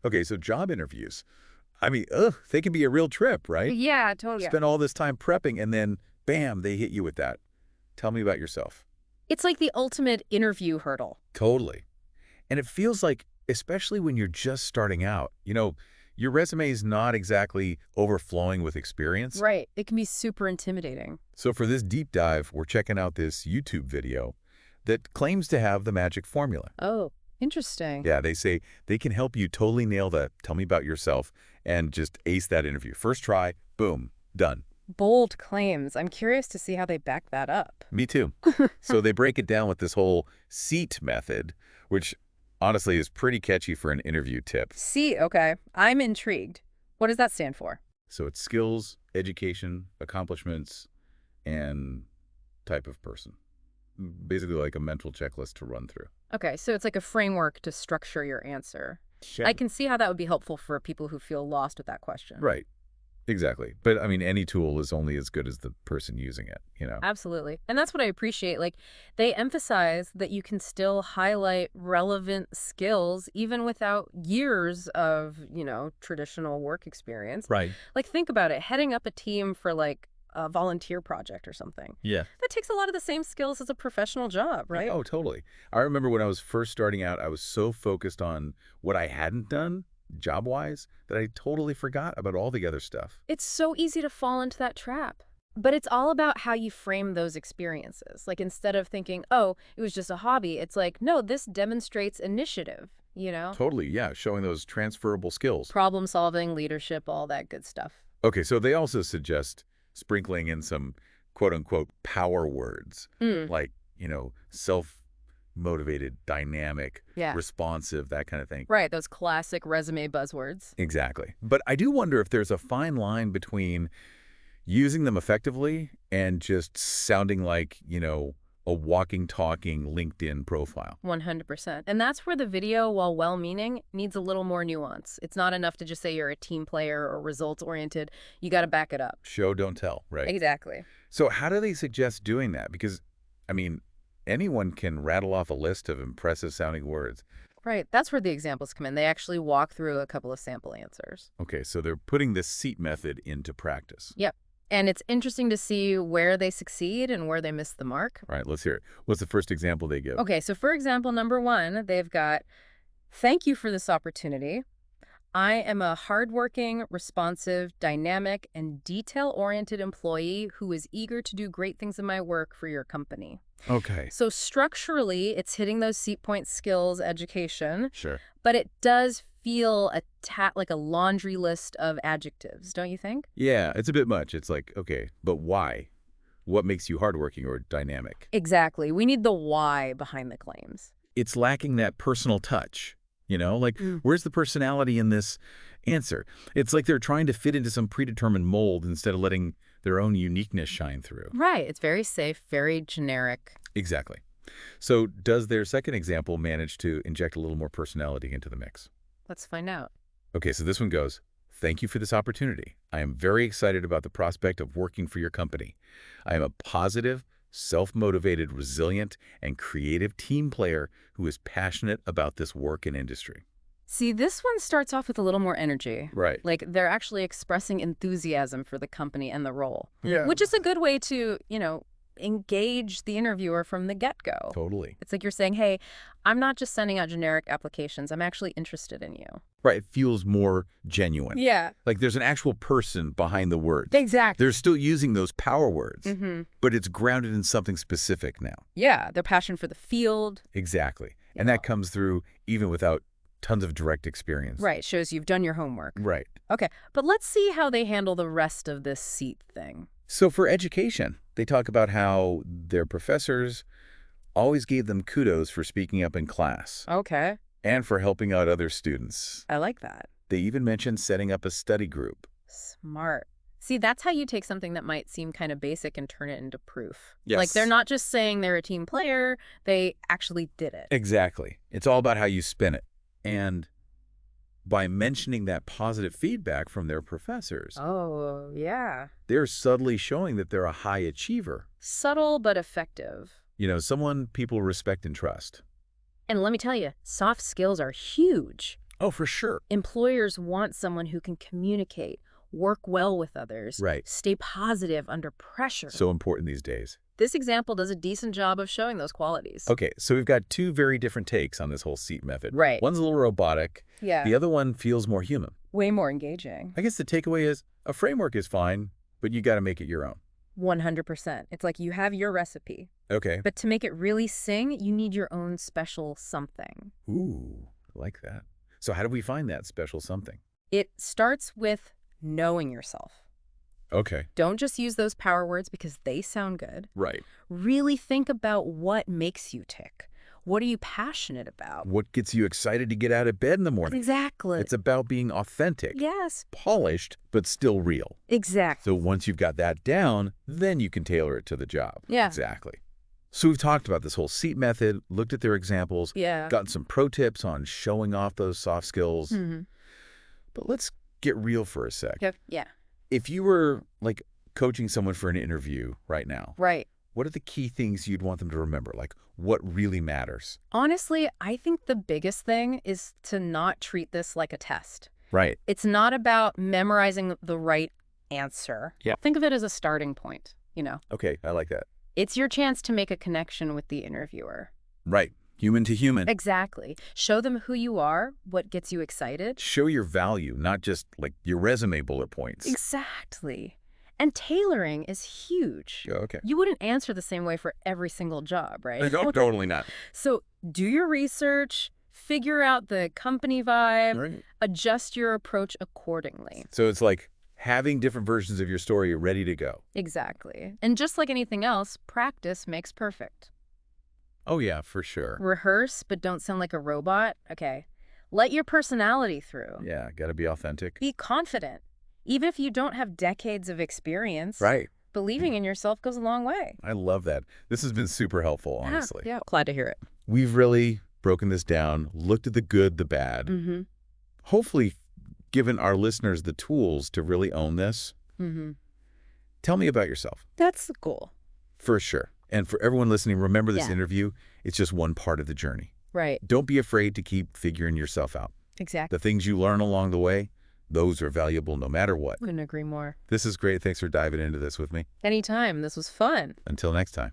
Okay, so job interviews. I mean, they can be a real trip, right? Yeah, totally. Spend all this time prepping and then, bam, they hit you with that. Tell me about yourself. It's like the ultimate interview hurdle. Totally. And it feels like, especially when you're just starting out, your resume is not exactly overflowing with experience. Right. It can be super intimidating. So for this deep dive, we're checking out this YouTube video that claims to have the magic formula. Oh, interesting. Yeah, they say they can help you totally nail the tell me about yourself and just ace that interview. First try, boom, done. Bold claims. I'm curious to see how they back that up. Me too. So they break it down with this whole SEAT method, which honestly is pretty catchy for an interview tip. See, okay. I'm intrigued. What does that stand for? So it's skills, education, accomplishments, and type of person. Basically like a mental checklist to run through. Okay, so it's like a framework to structure your answer. Check. I can see how that would be helpful for people who feel lost with that question. Right. Exactly. But I mean, any tool is only as good as the person using it. Absolutely. And that's what I appreciate. Like, they emphasize that you can still highlight relevant skills even without years of, traditional work experience. Right. Like, think about it. Heading up a team for, like, a volunteer project or something. Yeah. That takes a lot of the same skills as a professional job, right? Oh, totally. I remember when I was first starting out, I was so focused on what I hadn't done job-wise that I totally forgot about all the other stuff. It's so easy to fall into that trap. But it's all about how you frame those experiences. Like, instead of thinking, oh, it was just a hobby, it's like, no, this demonstrates initiative. Totally, yeah, showing those transferable skills. Problem solving, leadership, all that good stuff. Okay, so they also suggest sprinkling in some quote-unquote power words, like, self-motivated, dynamic, Yeah. responsive, that kind of thing. Right, those classic resume buzzwords. Exactly. But I do wonder if there's a fine line between using them effectively and just sounding like, a walking, talking LinkedIn profile. 100%. And that's where the video, while well-meaning, needs a little more nuance. It's not enough to just say you're a team player or results-oriented. You got to back it up. Show, don't tell, right? Exactly. So how do they suggest doing that? Because, I mean, anyone can rattle off a list of impressive-sounding words. Right. That's where the examples come in. They actually walk through a couple of sample answers. Okay, so they're putting this SEAT method into practice. Yep. And it's interesting to see where they succeed and where they miss the mark. All right, let's hear it. What's the first example they give? Okay, so for example, number 1, they've got, thank you for this opportunity. I am a hardworking, responsive, dynamic, and detail-oriented employee who is eager to do great things in my work for your company. Okay. So structurally, it's hitting those seat point skills, education, Sure. but it does feel like a laundry list of adjectives, don't you think? Yeah, it's a bit much. It's like, okay, but why? What makes you hardworking or dynamic? Exactly. We need the why behind the claims. It's lacking that personal touch, where's the personality in this answer? It's like they're trying to fit into some predetermined mold instead of letting their own uniqueness shine through. Right. It's very safe, very generic. Exactly. So does their second example manage to inject a little more personality into the mix? Let's find out. Okay, so this one goes, thank you for this opportunity. I am very excited about the prospect of working for your company. I am a positive, self-motivated, resilient, and creative team player who is passionate about this work and industry. See, this one starts off with a little more energy. Right. Like, they're actually expressing enthusiasm for the company and the role. Yeah. Which is a good way to, engage the interviewer from the get-go. Totally. It's like you're saying, hey, I'm not just sending out generic applications. I'm actually interested in you. Right. It feels more genuine. Yeah. Like there's an actual person behind the words. Exactly. They're still using those power words, Mm-hmm. but it's grounded in something specific now. Yeah. Their passion for the field. Exactly. And that comes through even without tons of direct experience. Right. Shows you've done your homework. Right. Okay. But let's see how they handle the rest of this seat thing. So for education, they talk about how their professors always gave them kudos for speaking up in class Okay. and for helping out other students. I like that. They even mentioned setting up a study group. Smart. See, that's how you take something that might seem kind of basic and turn it into proof. Yes. Like, they're not just saying they're a team player, they actually did it. Exactly. It's all about how you spin it. And by mentioning that positive feedback from their professors, Oh, yeah. they're subtly showing that they're a high achiever. Subtle but effective. Someone people respect and trust. And let me tell you, soft skills are huge. Oh, for sure. Employers want someone who can communicate, work well with others, Right. stay positive under pressure. So important these days. This example does a decent job of showing those qualities. Okay, so we've got two very different takes on this whole seat method. Right. One's a little robotic. Yeah. The other one feels more human. Way more engaging. I guess the takeaway is a framework is fine, but you got to make it your own. 100%. It's like you have your recipe, Okay. but to make it really sing, you need your own special something. Ooh, I like that. So how do we find that special something? It starts with knowing yourself. Okay. Don't just use those power words because they sound good. Right. Really think about what makes you tick. What are you passionate about? What gets you excited to get out of bed in the morning? Exactly. It's about being authentic. Yes. Polished, but still real. Exactly. So once you've got that down, then you can tailor it to the job. Yeah. Exactly. So we've talked about this whole seat method, looked at their examples, Yeah. gotten some pro tips on showing off those soft skills. Mm-hmm. But let's get real for a sec. Yeah. If you were like coaching someone for an interview right now, Right. what are the key things you'd want them to remember? Like what really matters? Honestly, I think the biggest thing is to not treat this like a test. Right. It's not about memorizing the right answer. Yeah. Think of it as a starting point, you know. Okay, I like that. It's your chance to make a connection with the interviewer. Right. Human to human. Exactly. Show them who you are, what gets you excited. Show your value, not just like your resume bullet points. Exactly. And tailoring is huge. Yeah, okay. You wouldn't answer the same way for every single job, right? No, totally not. So do your research, figure out the company vibe, Right. adjust your approach accordingly. So it's like having different versions of your story ready to go. Exactly. And just like anything else, practice makes perfect. Oh, yeah, for sure. Rehearse, but don't sound like a robot. Okay. Let your personality through. Yeah, got to be authentic. Be confident. Even if you don't have decades of experience, Right. believing in yourself goes a long way. I love that. This has been super helpful, honestly. Yeah. Glad to hear it. We've really broken this down, looked at the good, the bad. Mm-hmm. Hopefully given our listeners the tools to really own this. Mm-hmm. Tell me about yourself. That's the goal. For sure. And for everyone listening, remember this Yeah. interview, it's just one part of the journey. Right. Don't be afraid to keep figuring yourself out. Exactly. The things you learn along the way, those are valuable no matter what. Couldn't agree more. This is great. Thanks for diving into this with me. Anytime. This was fun. Until next time.